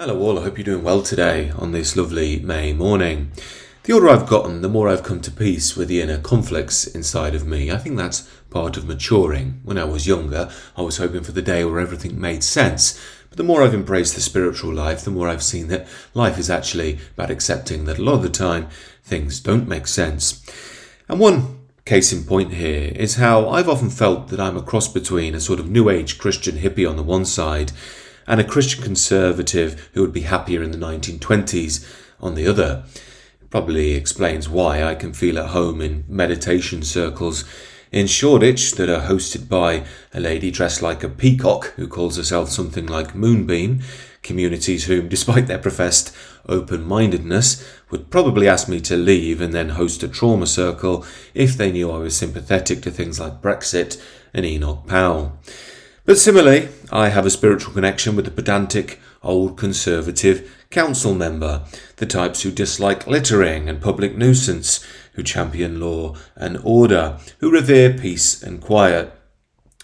Hello all, I hope you're doing well today on this lovely May morning. The older I've gotten, the more I've come to peace with the inner conflicts inside of me. I think that's part of maturing. When I was younger, I was hoping for the day where everything made sense. But the more I've embraced the spiritual life, the more I've seen that life is actually about accepting that a lot of the time things don't make sense. And one case in point here is how I've often felt that I'm a cross between a sort of New Age Christian hippie on the one side and a Christian conservative who would be happier in the 1920s on the other. It probably explains why I can feel at home in meditation circles in Shoreditch that are hosted by a lady dressed like a peacock who calls herself something like Moonbeam, communities whom, despite their professed open-mindedness, would probably ask me to leave and then host a trauma circle if they knew I was sympathetic to things like Brexit and Enoch Powell. But similarly, I have a spiritual connection with the pedantic, old conservative council member, the types who dislike littering and public nuisance, who champion law and order, who revere peace and quiet.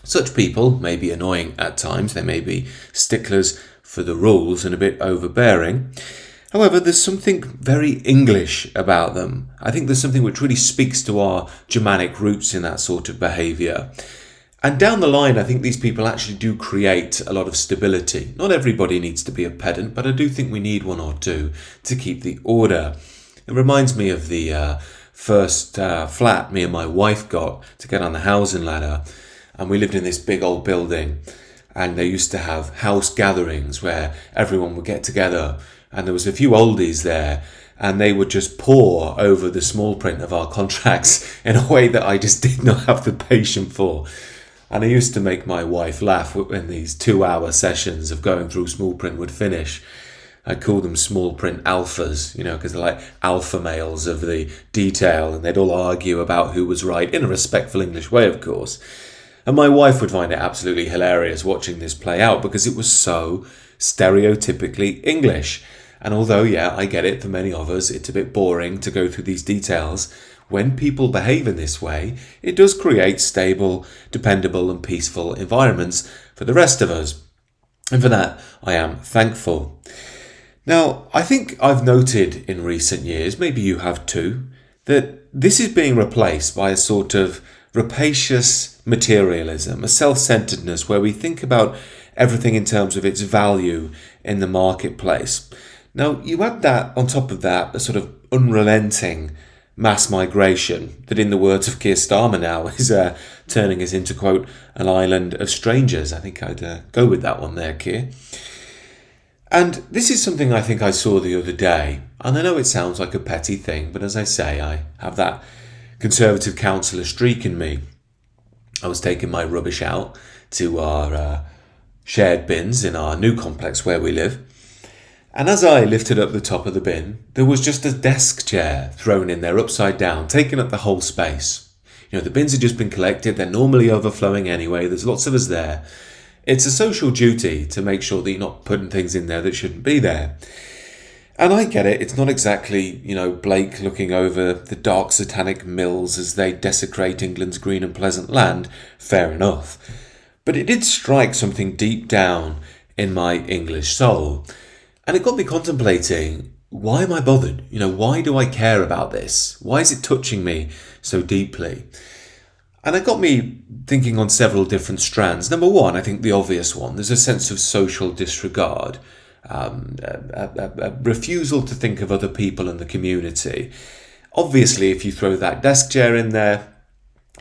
Such people may be annoying at times, they may be sticklers for the rules and a bit overbearing. However, there's something very English about them. I think there's something which really speaks to our Germanic roots in that sort of behaviour. And down the line, I think these people actually do create a lot of stability. Not everybody needs to be a pedant, but I do think we need one or two to keep the order. It reminds me of the first flat me and my wife got to get on the housing ladder. And we lived in this big old building. And they used to have house gatherings where everyone would get together. And there was a few oldies there. And they would just pore over the small print of our contracts in a way that I just did not have the patience for. And I used to make my wife laugh when these 2-hour sessions of going through small print would finish. I call them small print alphas, because they're like alpha males of the detail, and they'd all argue about who was right, in a respectful English way, of course. And my wife would find it absolutely hilarious watching this play out because it was so stereotypically English. And although, I get it, for many of us, it's a bit boring to go through these details, when people behave in this way, it does create stable, dependable and peaceful environments for the rest of us. And for that, I am thankful. Now, I think I've noted in recent years, maybe you have too, that this is being replaced by a sort of rapacious materialism, a self-centeredness where we think about everything in terms of its value in the marketplace. Now, you add that on top of that, a sort of unrelenting mass migration that, in the words of Keir Starmer now, is turning us into, quote, an island of strangers. I think I'd go with that one there, Keir. And this is something I think I saw the other day. And I know it sounds like a petty thing, but as I say, I have that Conservative councillor streak in me. I was taking my rubbish out to our shared bins in our new complex where we live. And as I lifted up the top of the bin, there was just a desk chair thrown in there upside down, taking up the whole space. The bins had just been collected, they're normally overflowing anyway, there's lots of us there. It's a social duty to make sure that you're not putting things in there that shouldn't be there. And I get it, it's not exactly, Blake looking over the dark satanic mills as they desecrate England's green and pleasant land, fair enough. But it did strike something deep down in my English soul. And it got me contemplating, why am I bothered? Why do I care about this? Why is it touching me so deeply? And it got me thinking on several different strands. Number one, I think the obvious one, there's a sense of social disregard, a refusal to think of other people in the community. Obviously, if you throw that desk chair in there,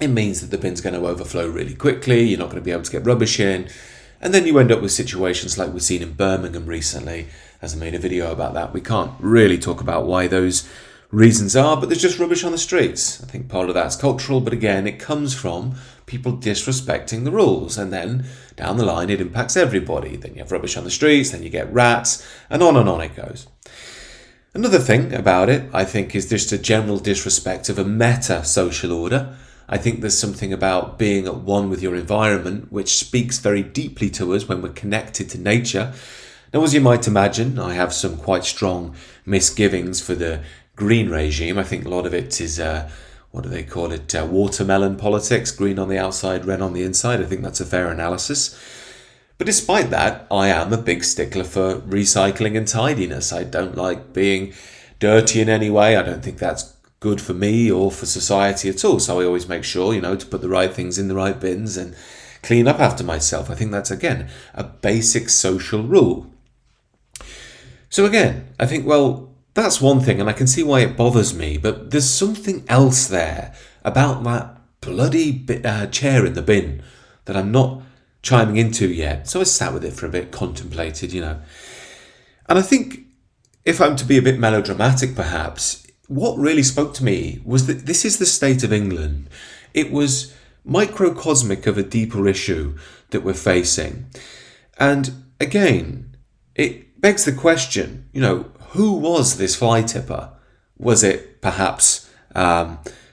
it means that the bin's going to overflow really quickly, you're not going to be able to get rubbish in, and then you end up with situations like we've seen in Birmingham recently. As I made a video about that, we can't really talk about why those reasons are, but there's just rubbish on the streets. I think part of that's cultural, but again, it comes from people disrespecting the rules, and then down the line it impacts everybody. Then you have rubbish on the streets, then you get rats, and on it goes. Another thing about it, I think, is just a general disrespect of a meta social order. I think there's something about being at one with your environment which speaks very deeply to us when we're connected to nature. Now, as you might imagine, I have some quite strong misgivings for the green regime. I think a lot of it is, what do they call it, watermelon politics, green on the outside, red on the inside. I think that's a fair analysis. But despite that, I am a big stickler for recycling and tidiness. I don't like being dirty in any way. I don't think that's good for me or for society at all. So I always make sure, to put the right things in the right bins and clean up after myself. I think that's, again, a basic social rule. So again, I think, well, that's one thing, and I can see why it bothers me, but there's something else there about that bloody chair in the bin that I'm not chiming into yet. So I sat with it for a bit, contemplated, And I think, if I'm to be a bit melodramatic perhaps, what really spoke to me was that this is the state of England. It was microcosmic of a deeper issue that we're facing. And again, it begs the question, who was this fly tipper? Was it perhaps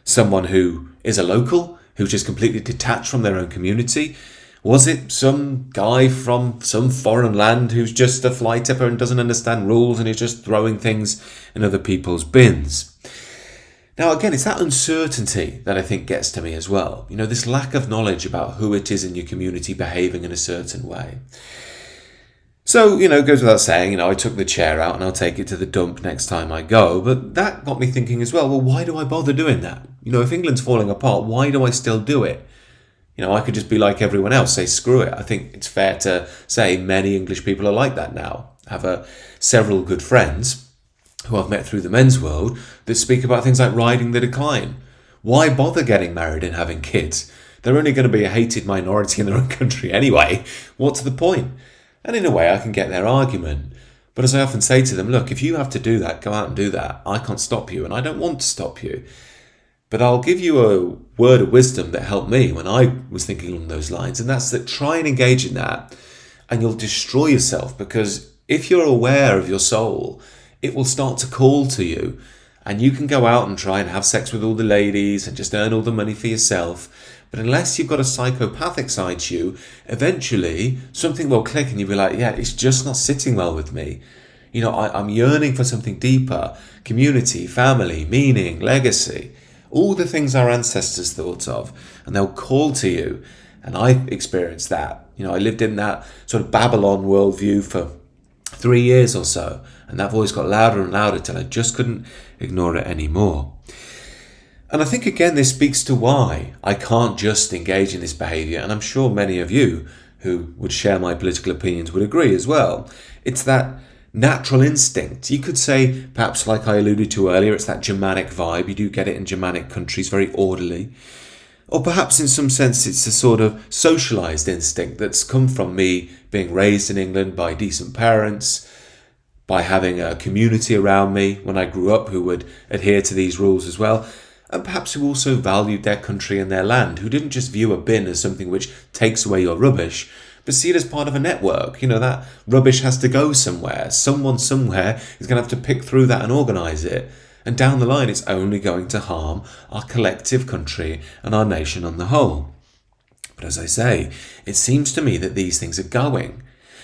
someone who is a local, who's just completely detached from their own community? Was it some guy from some foreign land who's just a fly tipper and doesn't understand rules and is just throwing things in other people's bins? Now, again, it's that uncertainty that I think gets to me as well. This lack of knowledge about who it is in your community behaving in a certain way. So, it goes without saying, I took the chair out and I'll take it to the dump next time I go. But that got me thinking as well, why do I bother doing that? If England's falling apart, why do I still do it? I could just be like everyone else, say screw it. I think it's fair to say many English people are like that now. I have several good friends who I've met through the men's world that speak about things like riding the decline. Why bother getting married and having kids? They're only going to be a hated minority in their own country anyway. What's the point? And in a way, I can get their argument. But as I often say to them, look, if you have to do that, go out and do that. I can't stop you, and I don't want to stop you. But I'll give you a word of wisdom that helped me when I was thinking along those lines, and that's that try and engage in that, and you'll destroy yourself, because if you're aware of your soul, it will start to call to you, and you can go out and try and have sex with all the ladies and just earn all the money for yourself. But unless you've got a psychopathic side to you, eventually something will click and you'll be like, yeah, it's just not sitting well with me. I'm yearning for something deeper, community, family, meaning, legacy. All the things our ancestors thought of, and they'll call to you. And I experienced that. I lived in that sort of Babylon worldview for 3 years or so, and that voice got louder and louder till I just couldn't ignore it anymore. And I think, again, this speaks to why I can't just engage in this behaviour, and I'm sure many of you who would share my political opinions would agree as well. It's that natural instinct. You could say, perhaps like I alluded to earlier, it's that Germanic vibe. You do get it in Germanic countries, very orderly. Or perhaps in some sense it's a sort of socialised instinct that's come from me being raised in England by decent parents, by having a community around me when I grew up who would adhere to these rules as well, and perhaps who also valued their country and their land, who didn't just view a bin as something which takes away your rubbish, but see it as part of a network. That rubbish has to go somewhere. Someone somewhere is going to have to pick through that and organise it. And down the line, it's only going to harm our collective country and our nation on the whole. But as I say, it seems to me that these things are going.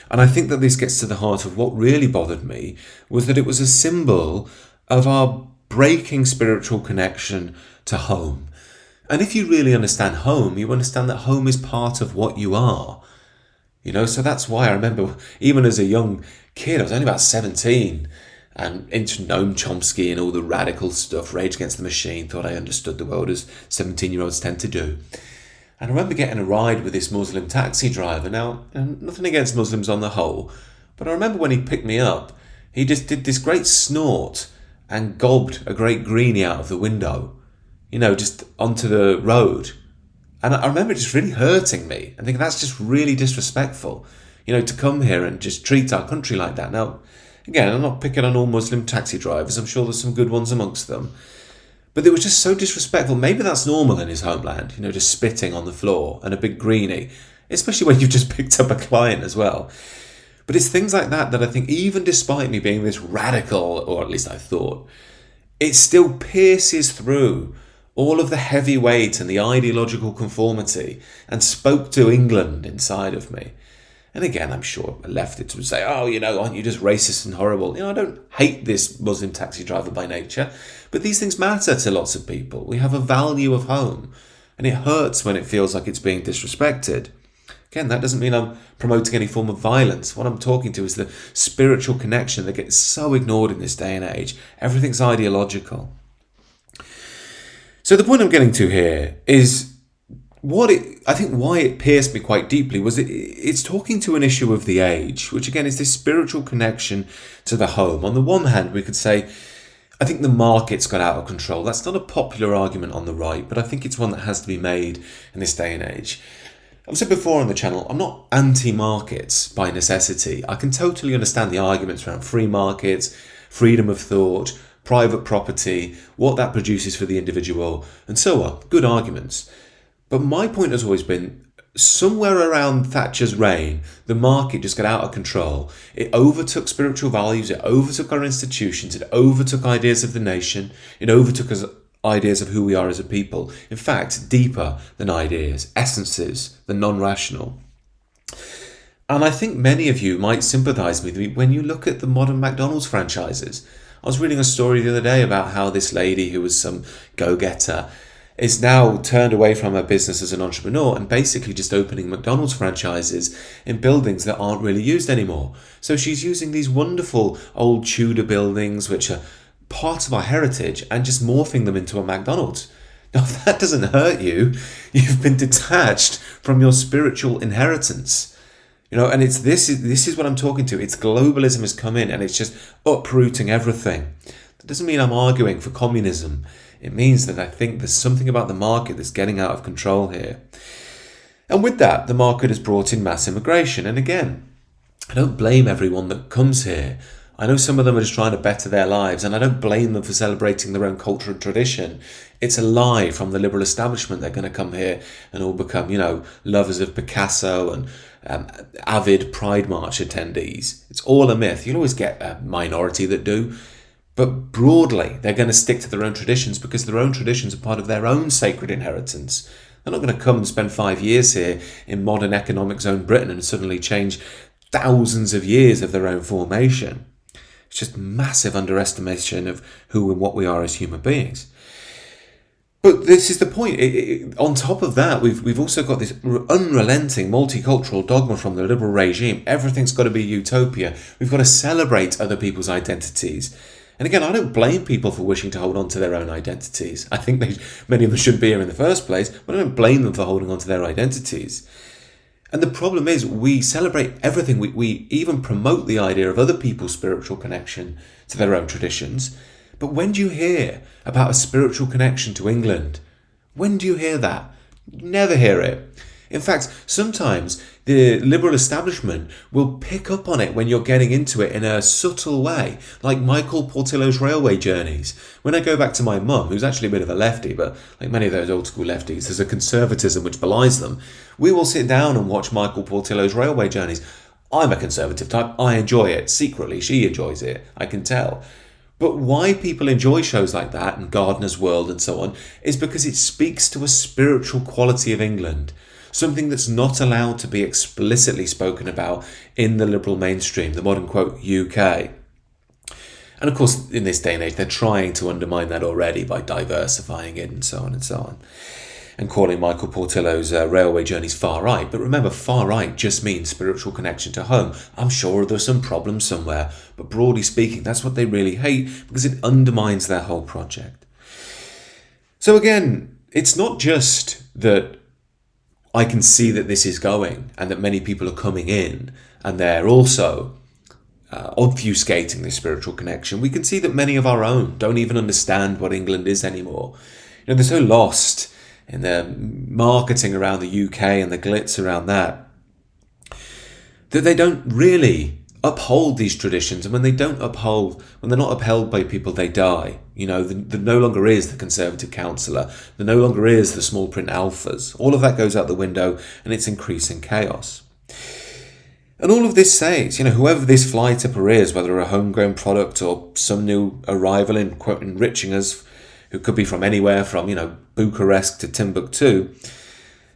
And I think that this gets to the heart of what really bothered me, was that it was a symbol of our breaking spiritual connection to home. And if you really understand home, you understand that home is part of what you are. So that's why I remember, even as a young kid, I was only about 17, and into Noam Chomsky and all the radical stuff, Rage Against the Machine, thought I understood the world as 17-year-olds tend to do. And I remember getting a ride with this Muslim taxi driver. Now, nothing against Muslims on the whole, but I remember when he picked me up, he just did this great snort and gobbed a great greenie out of the window, just onto the road. And I remember it just really hurting me and thinking that's just really disrespectful, to come here and just treat our country like that. Now, again, I'm not picking on all Muslim taxi drivers. I'm sure there's some good ones amongst them. But it was just so disrespectful. Maybe that's normal in his homeland, just spitting on the floor and a big greenie, especially when you've just picked up a client as well. But it's things like that I think, even despite me being this radical, or at least I thought, it still pierces through all of the heavy weight and the ideological conformity and spoke to England inside of me. And again, I'm sure leftists would say, aren't you just racist and horrible? I don't hate this Muslim taxi driver by nature, but these things matter to lots of people. We have a value of home, and it hurts when it feels like it's being disrespected. Again, that doesn't mean I'm promoting any form of violence. What I'm talking to is the spiritual connection that gets so ignored in this day and age. Everything's ideological. So the point I'm getting to here is I think why it pierced me quite deeply was it's talking to an issue of the age, which again is this spiritual connection to the home. On the one hand, we could say, I think the market's got out of control. That's not a popular argument on the right, but I think it's one that has to be made in this day and age. I've said before on the channel, I'm not anti-markets by necessity. I can totally understand the arguments around free markets, freedom of thought, private property, what that produces for the individual, and so on. Good arguments. But my point has always been, somewhere around Thatcher's reign, the market just got out of control. It overtook spiritual values, it overtook our institutions, it overtook ideas of the nation, it overtook us ideas of who we are as a people. In fact, deeper than ideas, essences, the non-rational. And I think many of you might sympathise with me when you look at the modern McDonald's franchises. I was reading a story the other day about how this lady who was some go-getter is now turned away from her business as an entrepreneur and basically just opening McDonald's franchises in buildings that aren't really used anymore. So she's using these wonderful old Tudor buildings, which are part of our heritage, and just morphing them into a McDonald's. Now, if that doesn't hurt you, you've been detached from your spiritual inheritance. And this is what I'm talking to. It's globalism has come in and it's just uprooting everything. That doesn't mean I'm arguing for communism. It means that I think there's something about the market that's getting out of control here. And with that, the market has brought in mass immigration. And again, I don't blame everyone that comes here. I know some of them are just trying to better their lives, and I don't blame them for celebrating their own culture and tradition. It's a lie from the liberal establishment. They're going to come here and all become, lovers of Picasso and avid Pride March attendees. It's all a myth. You'll always get a minority that do. But broadly, they're going to stick to their own traditions because their own traditions are part of their own sacred inheritance. They're not going to come and spend 5 years here in modern economic zone Britain and suddenly change thousands of years of their own formation. It's just massive underestimation of who and what we are as human beings. But this is the point. On top of that, we've also got this unrelenting multicultural dogma from the liberal regime. Everything's got to be utopia. We've got to celebrate other people's identities. And again, I don't blame people for wishing to hold on to their own identities. I think many of them shouldn't be here in the first place, but I don't blame them for holding on to their identities. And the problem is we celebrate everything. We even promote the idea of other people's spiritual connection to their own traditions. But when do you hear about a spiritual connection to England? When do you hear that? You never hear it. In fact, sometimes the liberal establishment will pick up on it when you're getting into it in a subtle way, like Michael Portillo's railway journeys. When I go back to my mum, who's actually a bit of a lefty, but like many of those old school lefties, there's a conservatism which belies them. We will sit down and watch Michael Portillo's railway journeys. I'm a conservative type. I enjoy it. Secretly, she enjoys it. I can tell. But why people enjoy shows like that and Gardener's World and so on is because it speaks to a spiritual quality of England. Something that's not allowed to be explicitly spoken about in the liberal mainstream, the modern, quote, UK. And of course, in this day and age, they're trying to undermine that already by diversifying it and so on and so on. And calling Michael Portillo's railway journeys far right. But remember, far right just means spiritual connection to home. I'm sure there's some problem somewhere, but broadly speaking, that's what they really hate because it undermines their whole project. So again, it's not just that I can see that this is going and that many people are coming in and they're also obfuscating this spiritual connection. We can see that many of our own don't even understand what England is anymore. They're so lost in the marketing around the UK and the glitz around that they don't really uphold these traditions. And when they're not upheld by people, they die. There no longer is the Conservative councillor. There no longer is the small print alphas. All of that goes out the window and it's increasing chaos. And all of this says, whoever this fly tipper is, whether a homegrown product or some new arrival in, quote, enriching us, who could be from anywhere from, Bucharest to Timbuktu,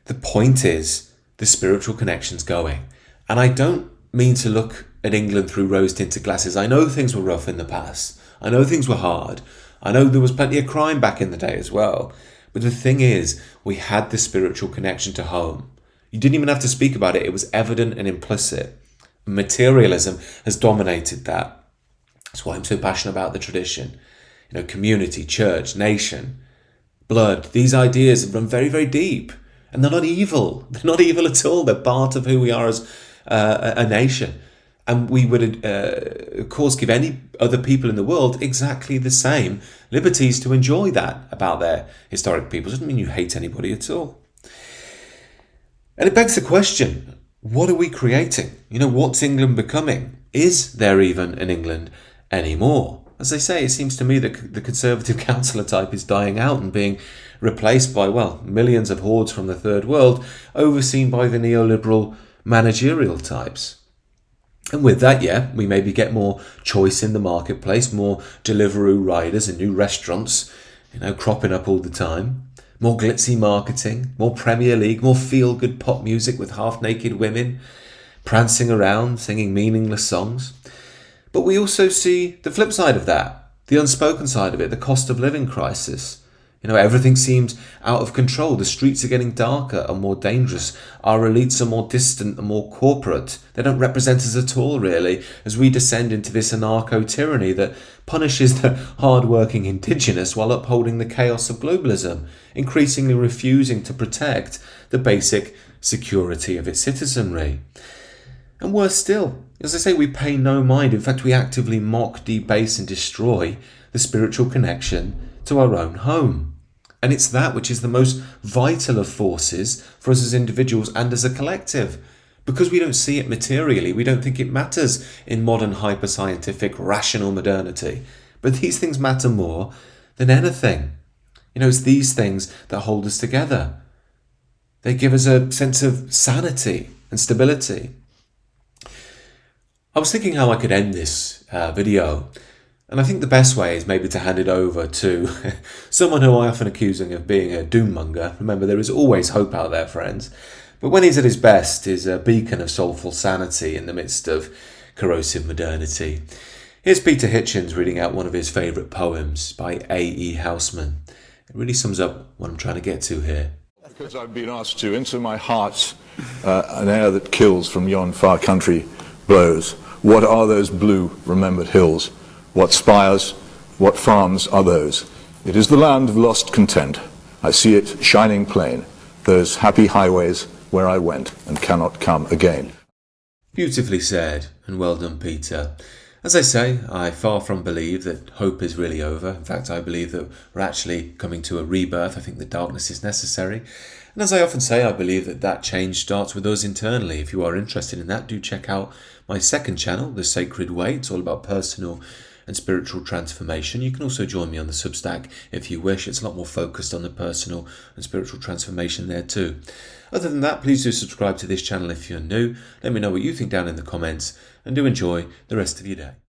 the point is the spiritual connection's going. And I don't mean to look at England through rose-tinted glasses. I know things were rough in the past. I know things were hard. I know there was plenty of crime back in the day as well. But the thing is, we had the spiritual connection to home. You didn't even have to speak about it. It was evident and implicit. Materialism has dominated that. That's why I'm so passionate about the tradition. Community, church, nation, blood. These ideas run very, very deep. And they're not evil. They're not evil at all. They're part of who we are as a nation. And we would, of course, give any other people in the world exactly the same liberties to enjoy that about their historic people. Doesn't mean you hate anybody at all. And it begs the question, what are we creating? What's England becoming? Is there even an England anymore? As I say, it seems to me that the Conservative councillor type is dying out and being replaced by, millions of hordes from the third world, overseen by the neoliberal managerial types. And with that, we maybe get more choice in the marketplace, more Deliveroo riders and new restaurants, cropping up all the time, more glitzy marketing, more Premier League, more feel-good pop music with half-naked women prancing around, singing meaningless songs. But we also see the flip side of that, the unspoken side of it, the cost of living crisis. Everything seems out of control. The streets are getting darker and more dangerous. Our elites are more distant and more corporate. They don't represent us at all, really, as we descend into this anarcho-tyranny that punishes the hard-working indigenous while upholding the chaos of globalism, increasingly refusing to protect the basic security of its citizenry. And worse still, as I say, we pay no mind. In fact, we actively mock, debase and destroy the spiritual connection to our own home. And it's that which is the most vital of forces for us as individuals and as a collective. Because we don't see it materially, we don't think it matters in modern hyper-scientific rational modernity. But these things matter more than anything. It's these things that hold us together. They give us a sense of sanity and stability. I was thinking how I could end this video. And I think the best way is maybe to hand it over to someone who I often accuse of being a doom-monger. Remember, there is always hope out there, friends. But when he's at his best, he's a beacon of soulful sanity in the midst of corrosive modernity. Here's Peter Hitchens reading out one of his favourite poems by A.E. Housman. It really sums up what I'm trying to get to here. Because I've been asked to, into my heart, an air that kills from yon far country blows. What are those blue remembered hills? What spires, what farms are those? It is the land of lost content. I see it shining plain, those happy highways where I went and cannot come again. Beautifully said, and well done, Peter. As I say, I far from believe that hope is really over. In fact, I believe that we're actually coming to a rebirth. I think the darkness is necessary. And as I often say, I believe that change starts with us internally. If you are interested in that, do check out my second channel, The Sacred Way. It's all about personal and spiritual transformation. You can also join me on the Substack if you wish. It's a lot more focused on the personal and spiritual transformation there too. Other than that, please do subscribe to this channel if you're new. Let me know what you think down in the comments, and do enjoy the rest of your day.